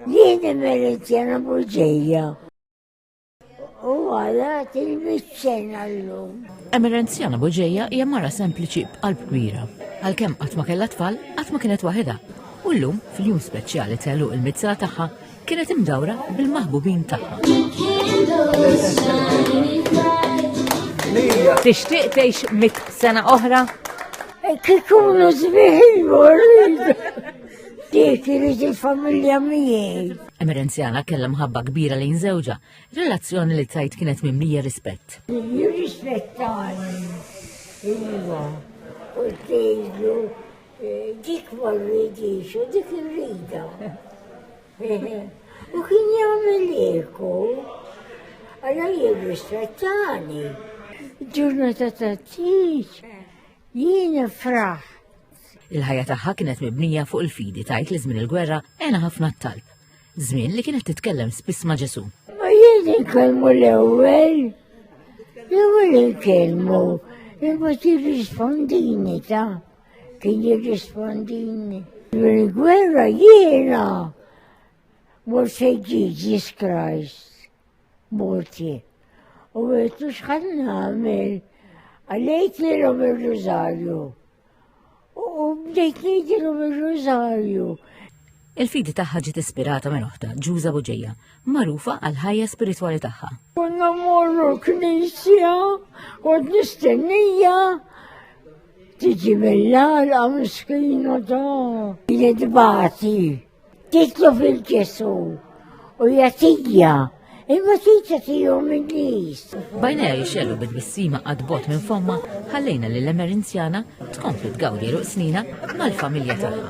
Jien emerenzjana Boġejja. U għalat il-biċċena l-lum. Emerenzjana Boġejja hija mara sempliċi b'qalb kbira. Għalkemm qatt ma kellha tfal, qatt ma kienet waħedha. U llum fil-jum speċjali tagħluq il-mizza tagħha kienet imdawra bil-maħbubin tagħha. Tixtieq tgħix 100 sena oħra? Kikunu sbieħ il-morrid. Dik irid il-familja miegħi. Emerenzjana kellha mħabba kbira lejn żewġha, relazzjoni li tajt kienet mimlija rispett. Jirrispettani. Iva. Qultejlu dik ma rridix u dik irrida. U kien jagħmel eku. Alla jirrispettani. Ġurnata ta' tix. Jiena fraħ. Il-ħajja tagħha kienet mibnija fuq il-fidi tajt li żmien il-gwerra għena ħafna t-talb. Żmien li kienet titkellem spiss ma' Ġesu. Ma jien inkellmu l-ewwel. L-ewwel inkellmu. Imma tirrispondini ta' kien jirrispondini. Il-gwerra jiena. Mort se Jesus Christ. Morti. U għetu x'ħad nagħmel. Għalejt li il-Rożarju. U bdejt ngħidilhom ir-Rożarju. Il-fidi tagħha ġiet ispirata minn oħta Ġuża Boġejja, magħrufa għall-ħajja spiritwali tagħha. Konna mmorru l-Knisja, kont nistennija tiġi mill-għalqa miskina ta' jidbati. Titlu fil-Ġesu u jagħtija. Imma tita tijom il-nis. Bajnija jixellu bid-bissima għadbot minn fomma, ħallejna li l-Emerenzjana tkompli tgawdi ruq snina mal-familja tagħha.